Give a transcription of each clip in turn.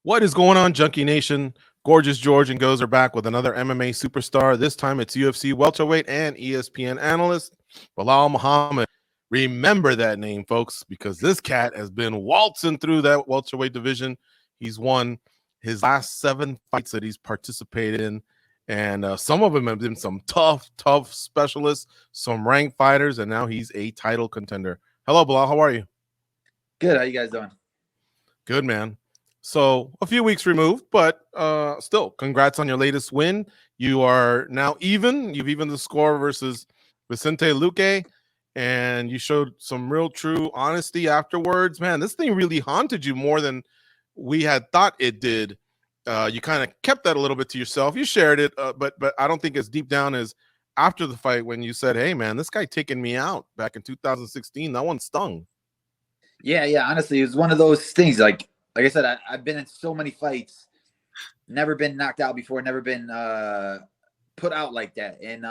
What is going on, Junkie Nation? Gorgeous George and Goes are back with another MMA superstar. This time it's UFC welterweight and ESPN analyst Belal Muhammad. Remember that name, folks, because this cat has been waltzing through that welterweight division. He's won his last 7 fights that he's participated in, and some of them have been some tough specialists, some ranked fighters, and now he's a title contender. Hello, Belal. How are you? Good. How you guys doing? Good, man. So a few weeks removed, but still, congrats on your latest win. You are now even. You've evened the score versus Vicente Luque, and you showed some real true honesty afterwards. Man, this thing really haunted you more than we had thought it did. You kind of kept that a little bit to yourself. You shared it, but I don't think as deep down as after the fight when you said, "Hey, man, this guy taking me out back in 2016. That one stung." Yeah. Honestly, it was one of those things. Like I said, I've been in so many fights, never been knocked out before, never been put out like that, and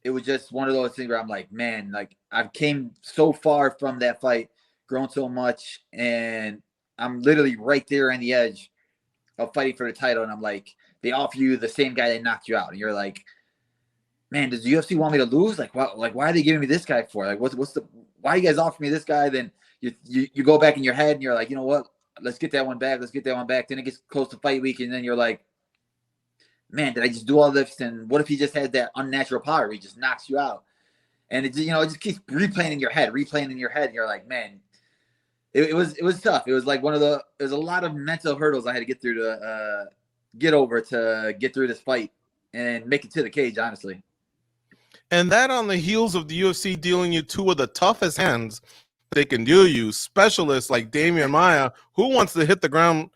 it was just one of those things where I'm like, man, like I've came so far from that fight, grown so much, and I'm literally right there on the edge of fighting for the title, and I'm like, they offer you the same guy that knocked you out, and you're like, man, does the UFC want me to lose? Like, why are they giving me this guy for? Like, why you guys offer me this guy? Then you go back in your head and you're like, you know what? Let's get that one back. Then it gets close to fight week, and then you're like, man, did I just do all this? And what if he just has that unnatural power where he just knocks you out? And it just keeps replaying in your head. And you're like, man, it was tough. It was like there's a lot of mental hurdles I had to get through to get over to get through this fight and make it to the cage, honestly. And that on the heels of the UFC dealing you two of the toughest hands they can deal you, specialists like Damian Maia, who wants to hit the ground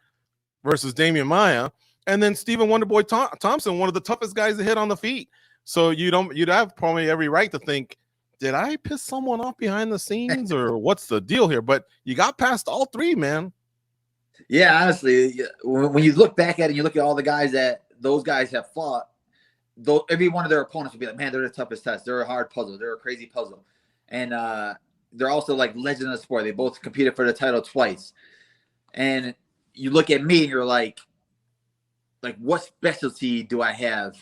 versus Damian Maia, and then Stephen Wonderboy Thompson, one of the toughest guys to hit on the feet. So you'd have probably every right to think, did I piss someone off behind the scenes or what's the deal here? But you got past all three, man. Yeah, honestly, when you look back at it, you look at all the guys that those guys have fought, though every one of their opponents would be like, man, they're the toughest test. They're a hard puzzle. They're a crazy puzzle. And they're also like legends of the sport. They both competed for the title twice. And you look at me and you're like what specialty do I have?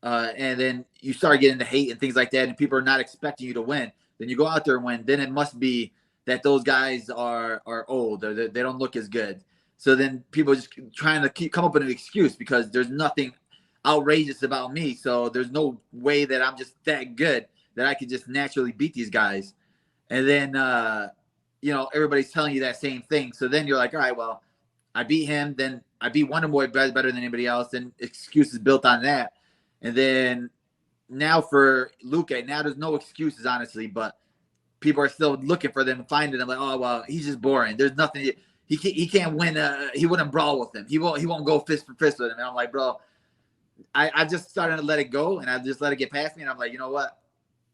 And then you start getting the hate and things like that, and people are not expecting you to win. Then you go out there and win. Then it must be that those guys are old or they don't look as good. So then people are just trying to come up with an excuse because there's nothing outrageous about me. So there's no way that I'm just that good that I could just naturally beat these guys. And then, everybody's telling you that same thing. So then you're like, all right, well, I beat him. Then I beat Wonderboy better than anybody else. Then excuses built on that. And then now for Luque, now there's no excuses, honestly, but people are still looking for them and finding them like, oh, well, he's just boring. There's nothing. He can't win. He wouldn't brawl with him. He won't go fist for fist with him. And I'm like, bro, I just started to let it go, and I just let it get past me. And I'm like, you know what?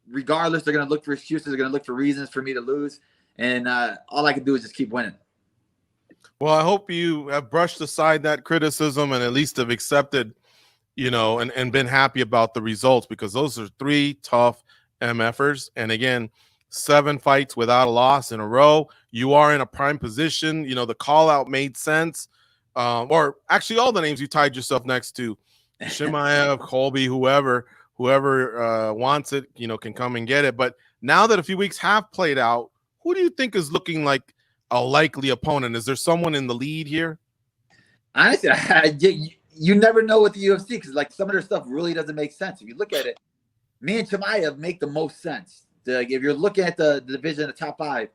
Regardless, they're going to look for excuses. They're going to look for reasons for me to lose. And all I can do is just keep winning. Well, I hope you have brushed aside that criticism and at least have accepted, and been happy about the results, because those are 3 tough MFers. And again, 7 fights without a loss in a row. You are in a prime position. The call out made sense. Or actually all the names you tied yourself next to, Chimaev, Colby, whoever wants it, can come and get it. But now that a few weeks have played out, who do you think is looking like a likely opponent? Is there someone in the lead here? Honestly, you never know with the UFC because like some of their stuff really doesn't make sense. If you look at it, me and Chimaev make the most sense. If you're looking at the division, the top 5,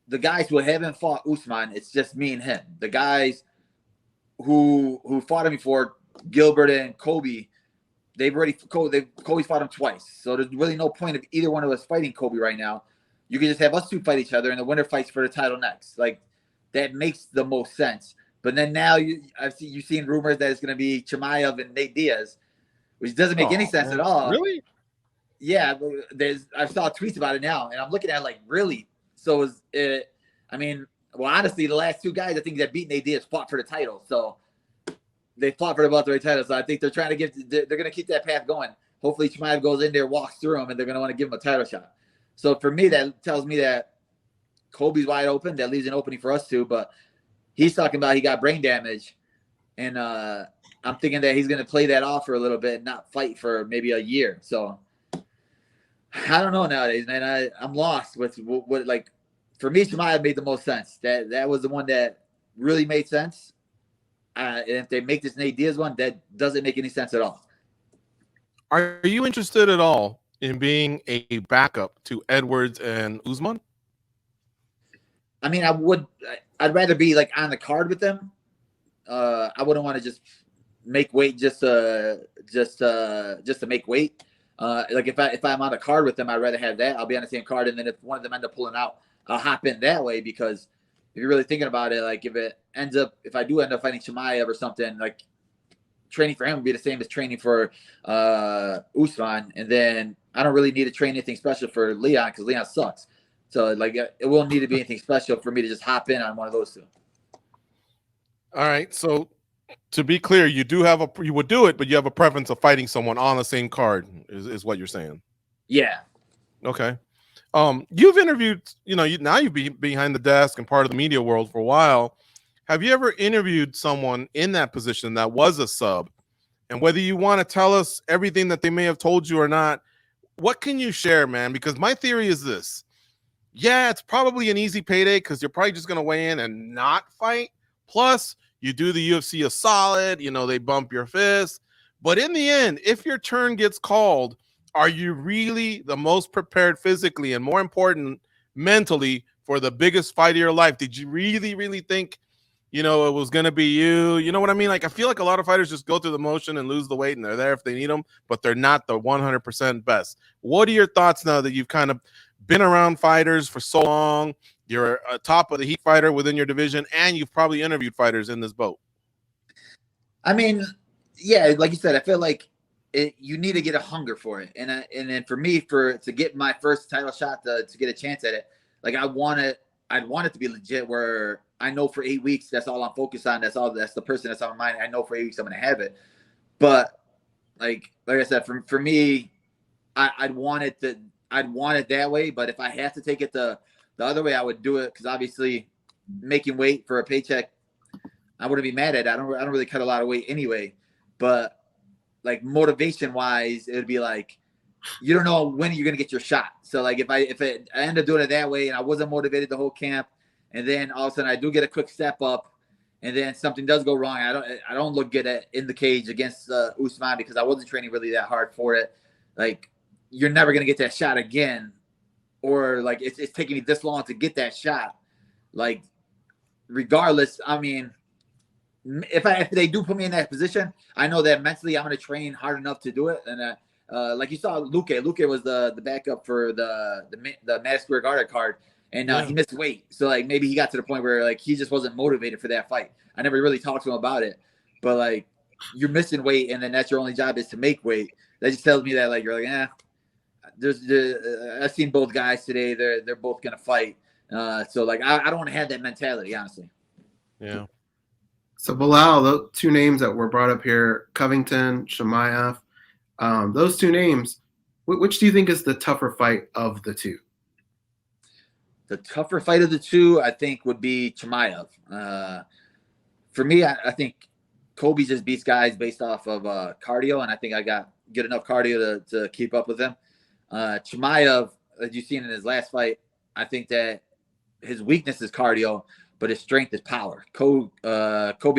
the guys who haven't fought Usman, it's just me and him. The guys who fought him before, Gilbert and Colby, Colby's fought him twice. So there's really no point of either one of us fighting Colby right now. You can just have us 2 fight each other, and the winner fights for the title next. Like that makes the most sense. But then now you've seen rumors that it's going to be Chimaev and Nate Diaz, which doesn't make any sense at all. Really? Yeah, I saw tweets about it now, and I'm looking at it like, really? So is it? I mean, well, honestly, the last 2 guys I think that beat Nate Diaz fought for the title, so they fought for the welterweight title. So I think they're trying to they're going to keep that path going. Hopefully, Chimaev goes in there, walks through them, and they're going to want to give him a title shot. So for me, that tells me that Colby's wide open. That leaves an opening for us too. But he's talking about he got brain damage, and I'm thinking that he's going to play that off for a little bit and not fight for maybe a year. So I don't know nowadays, man. I'm lost with what like for me. Chimaev made the most sense. That was the one that really made sense. And if they make this Nate Diaz one, that doesn't make any sense at all. Are you interested at all in being a backup to Edwards and Usman? I mean, I'd rather be like on the card with them. I wouldn't want to just make weight just to make weight. Like if I'm on a card with them, I'd rather have that. I'll be on the same card, and then if one of them end up pulling out, I'll hop in that way. Because if you're really thinking about it, like if I do end up fighting Chimaev or something, like training for him would be the same as training for Usman, and then I don't really need to train anything special for Leon because Leon sucks. So like it won't need to be anything special for me to just hop in on one of those two. All right, so to be clear, you would do it, but you have a preference of fighting someone on the same card, is what you're saying. Yeah. Okay. You've interviewed, now you've been behind the desk and part of the media world for a while. Have you ever interviewed someone in that position that was a sub? And whether you want to tell us everything that they may have told you or not, what can you share, man? Because my theory is this. Yeah, it's probably an easy payday because you're probably just going to weigh in and not fight. Plus, you do the UFC a solid, they bump your fist. But in the end, if your turn gets called, are you really the most prepared physically and more important, mentally for the biggest fight of your life? Did you really, really think, it was going to be you? You know what I mean? Like, I feel like a lot of fighters just go through the motion and lose the weight and they're there if they need them, but they're not the 100% best. What are your thoughts now that you've kind of been around fighters for so long? You're a top of the heat fighter within your division, and you've probably interviewed fighters in this boat. I mean, yeah, like you said, I feel like you need to get a hunger for it, and then for me, to get my first title shot to get a chance at it, like I'd want it to be legit, where I know for 8 weeks that's all I'm focused on. That's the person that's on my mind. I know for 8 weeks I'm gonna have it, but like I said, for me, I'd want it that way. But if I have to take it the other way, I would do it, because obviously making weight for a paycheck, I wouldn't be mad at it. I don't really cut a lot of weight anyway, but like motivation wise, it would be like, you don't know when you're going to get your shot. So like if I end up doing it that way and I wasn't motivated the whole camp, and then all of a sudden I do get a quick step up, and then something does go wrong, I don't look good in the cage against Usman, because I wasn't training really that hard for it. Like, you're never going to get that shot again. Or like it's taking me this long to get that shot. Like, regardless, I mean, if they do put me in that position, I know that mentally I'm going to train hard enough to do it. And like you saw, Luke was the backup for the Madison Square Garden card, and he missed weight. So like maybe he got to the point where like he just wasn't motivated for that fight. I never really talked to him about it, but like, you're missing weight, and then that's your only job is to make weight. That just tells me that like you're like, I've seen both guys today. They're both gonna fight. So like I don't want to have that mentality, honestly. Yeah. So Belal, the two names that were brought up here, Covington, Chimaev, those two names, which do you think is the tougher fight of the two? The tougher fight of the two, I think, would be Chimaev. For me, I think Colby just beats guys based off of cardio, and I think I got good enough cardio to keep up with him. Chimaev, as you've seen in his last fight, I think that his weakness is cardio, but his strength is power. Colby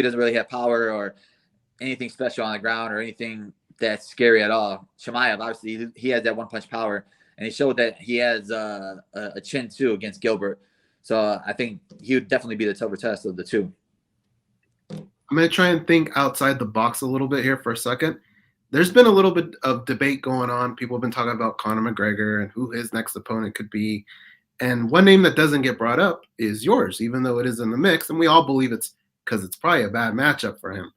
doesn't really have power or anything special on the ground or anything that's scary at all. Chimaev, obviously, he has that one-punch power, and he showed that he has a chin, too, against Gilbert. So I think he would definitely be the tougher test of the two. I'm going to try and think outside the box a little bit here for a second. There's been a little bit of debate going on. People have been talking about Conor McGregor and who his next opponent could be. And one name that doesn't get brought up is yours, even though it is in the mix. And we all believe it's because it's probably a bad matchup for him.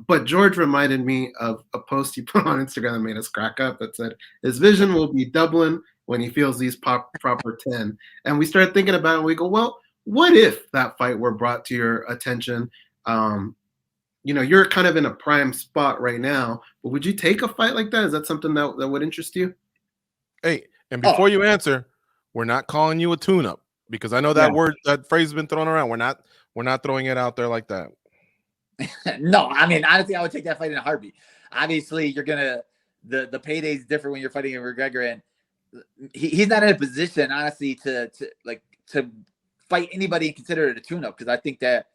But George reminded me of a post he put on Instagram that made us crack up that said, his vision will be Dublin when he feels these proper 10. And we started thinking about it, and we go, well, what if that fight were brought to your attention? You're kind of in a prime spot right now, but would you take a fight like that? Is that something that would interest you? Hey, and before you answer, we're not calling you a tune-up, because I know that that phrase has been thrown around. We're not throwing it out there like that. No, I mean, honestly, I would take that fight in a heartbeat. Obviously, you're gonna the payday's different when you're fighting a McGregor, and he's not in a position, honestly, to fight anybody and consider it a tune-up, because I think that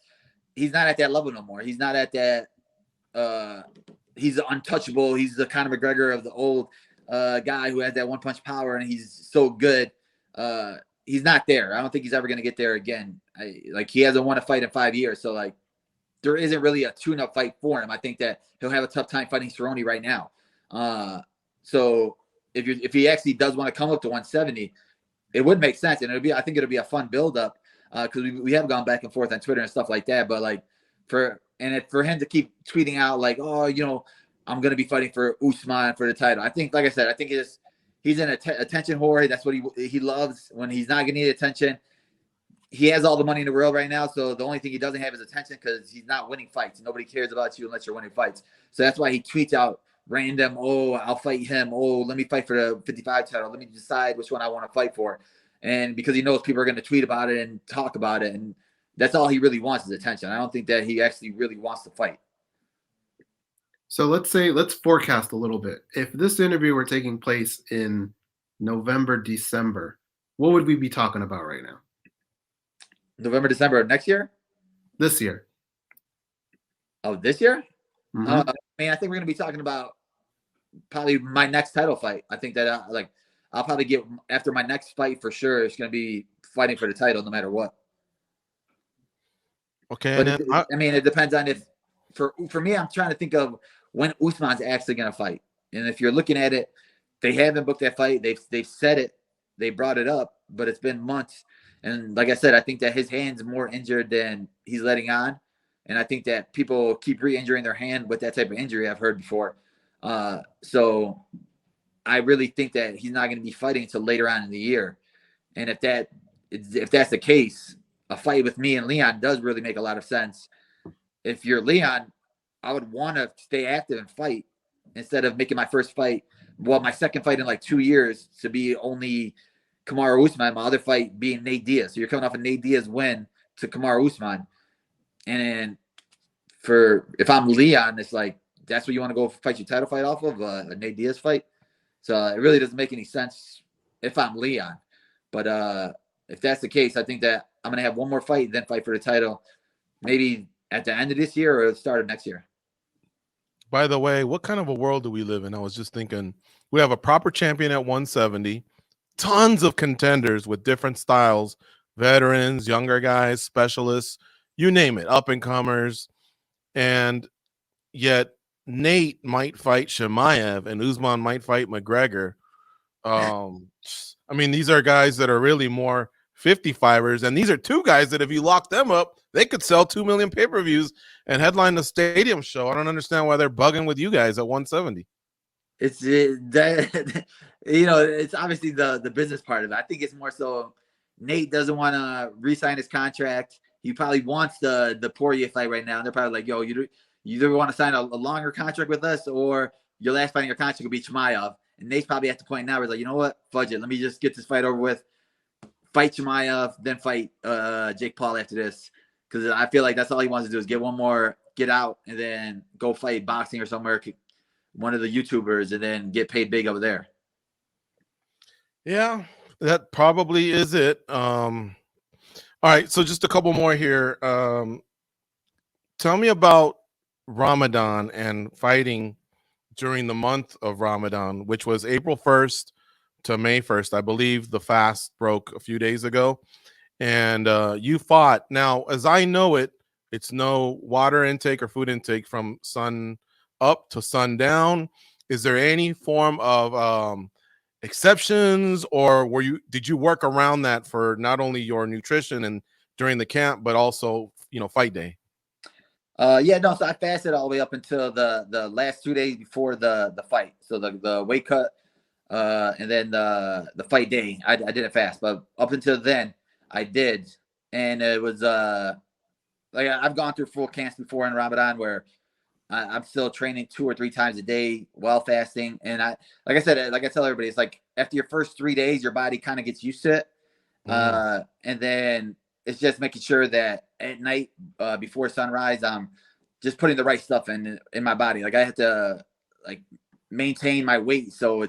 he's not at that level no more. He's not at that. He's untouchable. He's the Conor McGregor of the old guy who has that one-punch power, and he's so good. He's not there. I don't think he's ever gonna get there again. He hasn't won a fight in 5 years, so there isn't really a tune-up fight for him. I think that he'll have a tough time fighting Cerrone right now. So if he actually does want to come up to 170, it would make sense, and I think it'll be a fun build-up, because we have gone back and forth on Twitter and stuff like that. But for him to keep tweeting out I'm going to be fighting for Usman for the title, I think, like I said, I think he's an attention whore. That's what he loves, when he's not going to need attention. He has all the money in the world right now, so the only thing he doesn't have is attention, because he's not winning fights. Nobody cares about you unless you're winning fights. So that's why he tweets out random, I'll fight him. Let me fight for the 55 title. Let me decide which one I want to fight for. And because he knows people are going to tweet about it and talk about it, and that's all he really wants is attention. I don't think that he actually really wants to fight. So let's forecast a little bit. If this interview were taking place in November, December, what would we be talking about right now? November, December of next year? This year. Oh, this year? Mm-hmm. I think we're going to be talking about probably my next title fight. I think that I'll probably get, after my next fight for sure, it's going to be fighting for the title no matter what. Okay. But it depends on if, for me, I'm trying to think of when Usman's actually going to fight. And if you're looking at it, they haven't booked that fight. They've said it. They brought it up, but it's been months. And like I said, I think that his hand's more injured than he's letting on. And I think that people keep re-injuring their hand with that type of injury, I've heard before. So I really think that he's not going to be fighting until later on in the year. And if that's the case, a fight with me and Leon does really make a lot of sense. If you're Leon, I would want to stay active and fight instead of making my second fight in 2 years to be only Kamaru Usman, my other fight being Nate Diaz. So you're coming off a Nate Diaz win to Kamaru Usman. And if I'm Leon, it's that's what you want to go fight your title fight off of, a Nate Diaz fight. So it really doesn't make any sense if I'm Leon. But if that's the case, I think that I'm going to have one more fight, then fight for the title, maybe at the end of this year or the start of next year. By the way, what kind of a world do we live in? I was just thinking, we have a proper champion at 170, tons of contenders with different styles, veterans, younger guys, specialists, you name it, up-and-comers. And yet Nate might fight Chimaev and Usman might fight McGregor. These are guys that are really more 55ers, and these are two guys that if you lock them up, they could sell 2 million pay-per-views and headline the stadium show. I don't understand why they're bugging with you guys at 170. It's obviously the business part of it. I think it's more so Nate doesn't want to re-sign his contract. He probably wants the Poirier fight right now. And they're probably like, yo, you either want to sign a longer contract with us or your last fight in your contract will be Chimaev. And Nate's probably at the point now where he's like, you know what? Fudge it. Let me just get this fight over with. Fight Chimaev, then fight Jake Paul after this. Because I feel like that's all he wants to do is get one more, get out, and then go fight boxing or somewhere, one of the YouTubers, and then get paid big over there. Yeah, that probably is it. All right, so just a couple more here. Tell me about Ramadan and fighting during the month of Ramadan, which was April 1st to May 1st. I believe the fast broke a few days ago. And you fought. Now, as I know it, it's no water intake or food intake from sun up to sundown. Is there any form of exceptions, or did you work around that for not only your nutrition and during the camp, but also, fight day? So I fasted all the way up until the last 2 days before the fight. So the weight cut and then the fight day, I didn't fast, but up until then I did. And it was I've gone through full camps before in Ramadan where I'm still training 2 or 3 times a day while fasting. And like I tell everybody, it's like after your first 3 days, your body kind of gets used to it. And then it's just making sure that at night before sunrise, just putting the right stuff in my body. Like I have to like maintain my weight, so I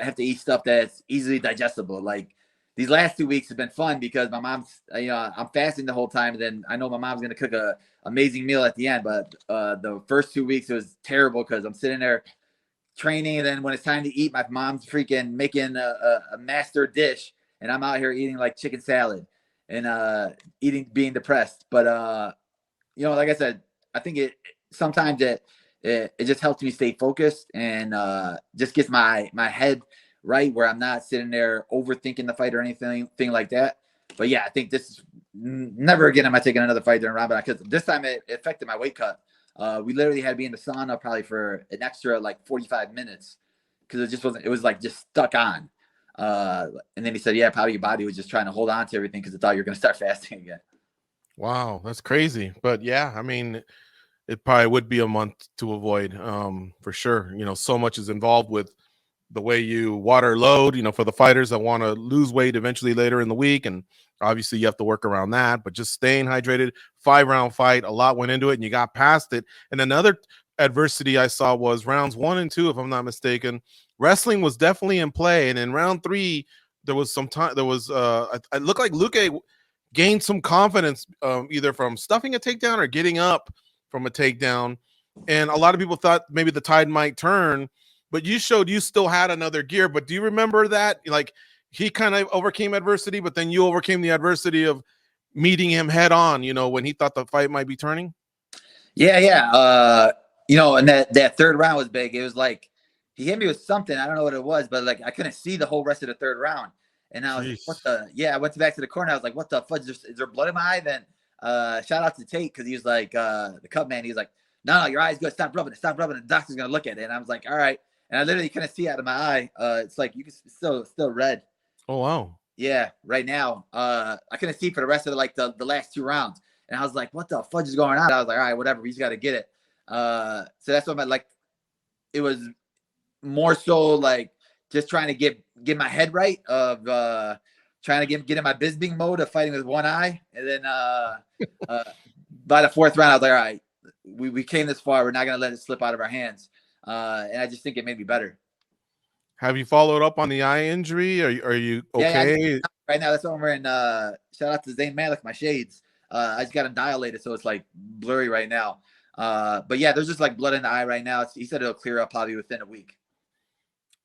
have to eat stuff that's easily digestible. Like these last 2 weeks have been fun because my mom's, I'm fasting the whole time. And then I know my mom's gonna cook a amazing meal at the end. But the first 2 weeks it was terrible because I'm sitting there training, and then when it's time to eat, my mom's freaking making a master dish, and I'm out here eating like chicken salad and being depressed. But like I said, I think sometimes it just helps me stay focused and just gets my head right, where I'm not sitting there overthinking the fight or anything like that. But yeah, I think this is never again am I taking another fight during round, because this time it affected my weight cut. We literally had to be in the sauna probably for an extra like 45 minutes because it was like just stuck on. And then he said, yeah, probably your body was just trying to hold on to everything because it thought you were going to start fasting again. Wow, that's crazy. But yeah, I mean, it probably would be a month to avoid, for sure. So much is involved with the way you water load, for the fighters that want to lose weight eventually later in the week. And obviously you have to work around that, but just staying hydrated, 5-round fight, a lot went into it and you got past it. And another adversity I saw was rounds 1 and 2, if I'm not mistaken. Wrestling was definitely in play. And in round 3, there was some time, it looked like Luque gained some confidence, either from stuffing a takedown or getting up from a takedown. And a lot of people thought maybe the tide might turn, but you showed you still had another gear. But do you remember that? Like he kind of overcame adversity, but then you overcame the adversity of meeting him head on, when he thought the fight might be turning? Yeah. And that third round was big. It was like he hit me with something. I don't know what it was, but like I couldn't see the whole rest of the third round. And I was like, I went back to the corner. I was like, what the fudge? Is there blood in my eye? Then shout out to Tate, because he was like, the Cub man. He was like, no, your eye's good. Stop rubbing it. Stop rubbing it. The doctor's going to look at it. And I was like, all right. And I literally couldn't see out of my eye. It's like you can still red. Oh, wow. Yeah, right now. I couldn't see for the rest of the last 2 rounds. And I was like, what the fudge is going on? I was like, all right, whatever. We just got to get it. So that's what it was more so like just trying to get my head right of trying to get in my Bisbing mode of fighting with one eye. And then by the 4th round, I was like, all right, we came this far. We're not going to let it slip out of our hands. And I just think it made me better. Have you followed up on the eye injury? Are you okay? Yeah, right now, that's what I'm wearing. Shout out to Zayn Malik, my shades. I just got them dilated, so it's like blurry right now. But yeah, there's just like blood in the eye right now. He said it'll clear up probably within a week.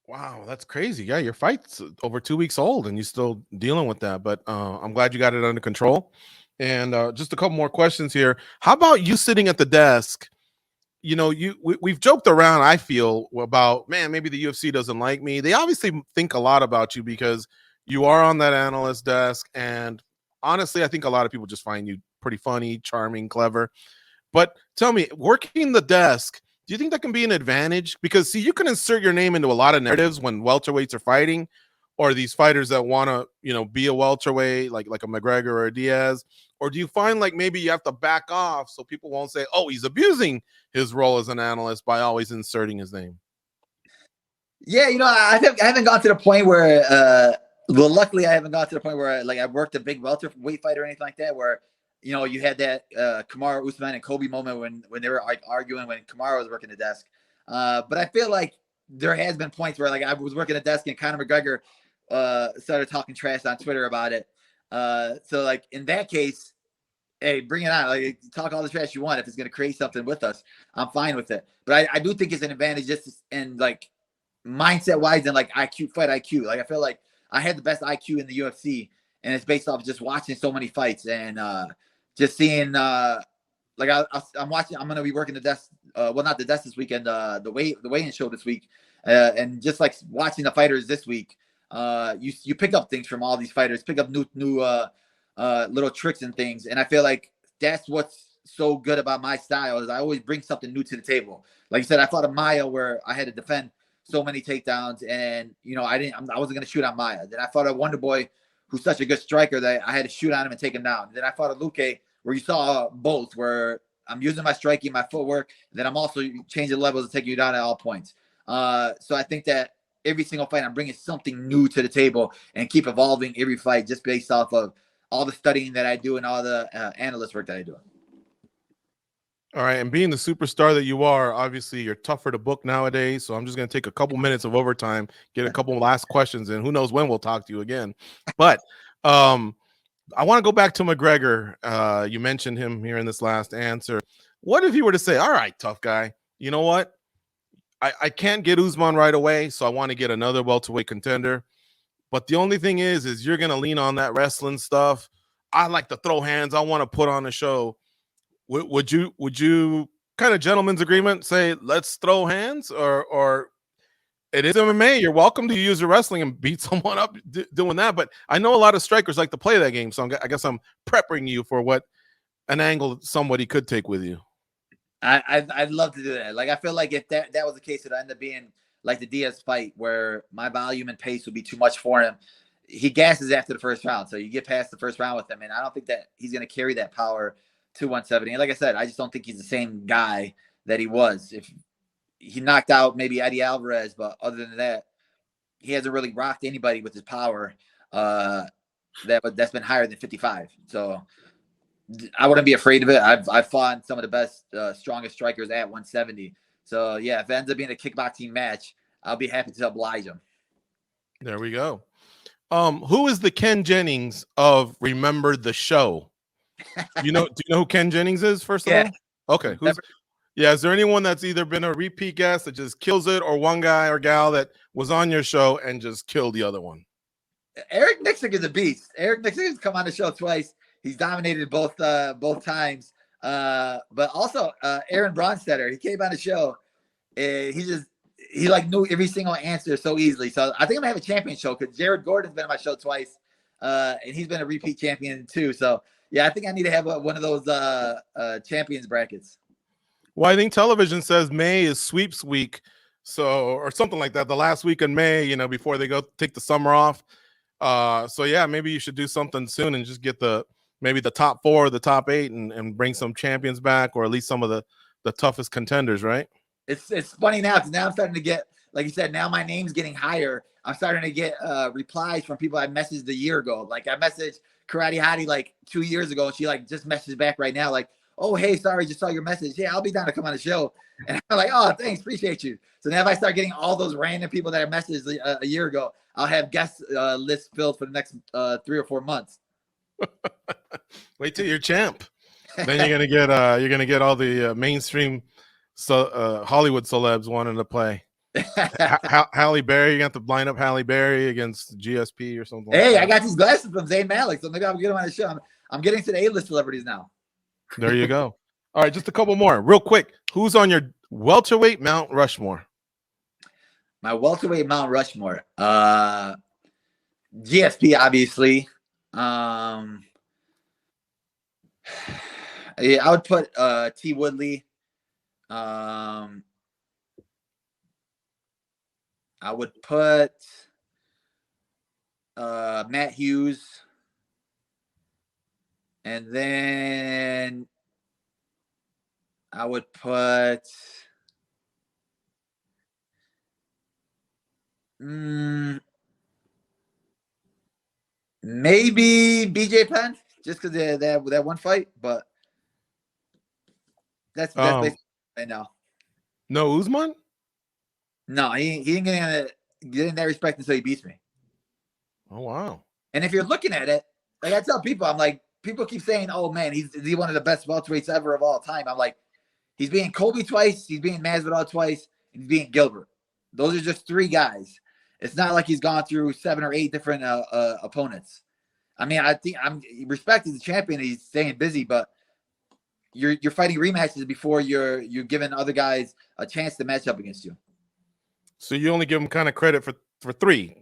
Wow, that's crazy. Yeah, your fight's over 2 weeks old and you're still dealing with that. But I'm glad you got it under control. And just a couple more questions here. How about you sitting at the desk? We've joked around, I feel, about, man, maybe the UFC doesn't like me. They obviously think a lot about you because you are on that analyst desk. And honestly, I think a lot of people just find you pretty funny, charming, clever. But tell me, working the desk, do you think that can be an advantage? Because, see, you can insert your name into a lot of narratives when welterweights are fighting, or these fighters that want to, be a welterweight, like a McGregor or a Diaz. Or do you find like maybe you have to back off so people won't say, oh, he's abusing his role as an analyst by always inserting his name? Yeah, I haven't gone to the point where, luckily I haven't gone to the point where like I worked a big welterweight fight or anything like that, where, you had that Kamaru Usman and Colby moment when they were like arguing when Kamaru was working the desk. But I feel like there has been points where like I was working the desk and Conor McGregor started talking trash on Twitter about it. So like in that case, hey, bring it on. Like talk all the trash you want. If it's going to create something with us, I'm fine with it. But I do think it's an advantage just and like mindset wise and like fight IQ. Like I feel like I had the best IQ in the UFC, and it's based off just watching so many fights and just seeing like I'm watching. I'm going to be working the desk. Not the desk this weekend. The weigh-in show this week, and just like watching the fighters this week. You pick up things from all these fighters, pick up new little tricks and things. And I feel like that's what's so good about my style is I always bring something new to the table. Like you said, I fought a Maya where I had to defend so many takedowns and, I wasn't going to shoot on Maya. Then I fought a Wonder Boy who's such a good striker that I had to shoot on him and take him down. Then I fought a Luque where you saw both, where I'm using my striking, my footwork, and then I'm also changing levels to take you down at all points. So I think that every single fight, I'm bringing something new to the table and keep evolving every fight just based off of all the studying that I do and all the analyst work that I do. All right, and being the superstar that you are, obviously you're tougher to book nowadays. So I'm just going to take a couple minutes of overtime, get a couple last questions, and who knows when we'll talk to you again. But I want to go back to McGregor. You mentioned him here in this last answer. What if you were to say, all right, tough guy, you know what? I can't get Usman right away, so I want to get another welterweight contender. But the only thing is you're going to lean on that wrestling stuff. I like to throw hands. I want to put on a show. Would you kind of gentleman's agreement say let's throw hands, or it is MMA? You're welcome to use your wrestling and beat someone up doing that. But I know a lot of strikers like to play that game, so I guess I'm prepping you for what an angle somebody could take with you. I'd love to do that. Like I feel like if that was the case, it'd end up being like the Diaz fight where my volume and pace would be too much for him. He gasses after the first round, so you get past the first round with him, and I don't think that he's going to carry that power to 170. And like I said, I just don't think he's the same guy that he was. If he knocked out maybe Eddie Alvarez, but other than that, he hasn't really rocked anybody with his power that's been higher than 55. So I wouldn't be afraid of it. I've fought some of the best, strongest strikers at 170. So yeah, if it ends up being a kickboxing match, I'll be happy to oblige him. There we go. Who is the Ken Jennings of Remember the Show? Do you know who Ken Jennings is, first of all? Okay. Is there anyone that's either been a repeat guest that just kills it, or one guy or gal that was on your show and just killed the other one? Eric Nixon is a beast. Eric Nixon has come on the show twice. He's dominated both times. But also Aaron Bronstetter, he came on the show and he like knew every single answer so easily. So I think I'm gonna have a champion show because Jared Gordon's been on my show twice, and he's been a repeat champion too. So yeah, I think I need to have one of those champions brackets. Well, I think television says May is sweeps week, or something like that. The last week in May, before they go take the summer off. So yeah, maybe you should do something soon and just get maybe the top 4, the top 8, and bring some champions back, or at least some of the toughest contenders, right? It's funny now because now I'm starting to get, like you said, now my name's getting higher. I'm starting to get replies from people I messaged a year ago. Like I messaged Karate Hottie like 2 years ago, and she like just messaged back right now, like, oh hey, sorry, just saw your message. Yeah, I'll be down to come on the show. And I'm like, oh thanks, appreciate you. So now if I start getting all those random people that I messaged a year ago, I'll have guest lists filled for the next 3 or 4 months. Wait till you're champ. Then you're gonna get all the mainstream Hollywood celebs wanting to play. Halle Berry, you got to line up Halle Berry against GSP or something. Hey, I got these glasses from Zayn Malik, so maybe I'll get him on the show. I'm getting to the A-list celebrities now. There you go. All right, just a couple more, real quick. Who's on your welterweight Mount Rushmore? My welterweight Mount Rushmore, GSP, obviously. Yeah, I would put T. Woodley. I would put Matt Hughes, and then I would put maybe BJ Penn, just because that one fight, but that's basically right now. No Usman? No, he ain't getting that respect until he beats me. Oh wow! And if you're looking at it, like I tell people, I'm like, people keep saying, "Oh man, is he one of the best welterweights ever of all time?" I'm like, he's beating Colby twice, he's beating Masvidal twice, and he's beating Gilbert. Those are just 3 guys. It's not like he's gone through 7 or 8 different opponents. I mean, I think respect as a champion. He's staying busy, but you're fighting rematches before you're giving other guys a chance to match up against you. So you only give him kind of credit for 3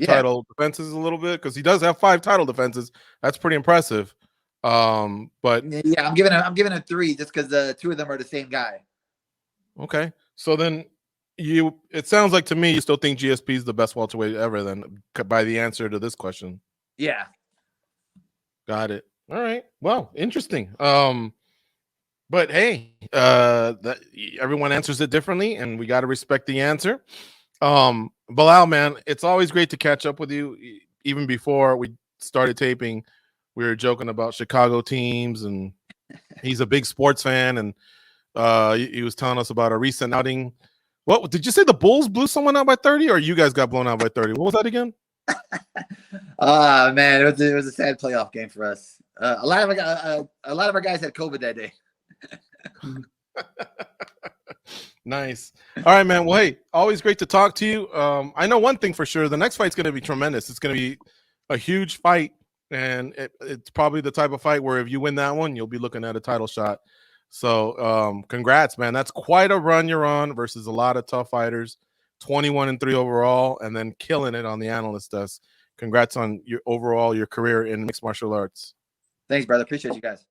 title defenses a little bit, because he does have 5 title defenses. That's pretty impressive. But yeah, I'm giving it 3 just because the 2 of them are the same guy. Okay, so then it sounds like to me you still think GSP is the best welterweight ever, then, by the answer to this question. Yeah. Got it. All right. Well, interesting. But hey, everyone answers it differently, and we got to respect the answer. Belal, man, it's always great to catch up with you. Even before we started taping, we were joking about Chicago teams, and he's a big sports fan, and he was telling us about a recent outing. What did you say? The Bulls blew someone out by 30, or you guys got blown out by 30? What was that again? Man, it was a sad playoff game for us. A lot of our guys had COVID that day. Nice. All right, man. Well, hey, always great to talk to you. I know one thing for sure. The next fight's going to be tremendous. It's going to be a huge fight, and it's probably the type of fight where if you win that one, you'll be looking at a title shot. So congrats, man. That's quite a run you're on versus a lot of tough fighters. 21-3 overall, and then killing it on the analyst desk. Congrats on your career in mixed martial arts. Thanks, brother. Appreciate you guys.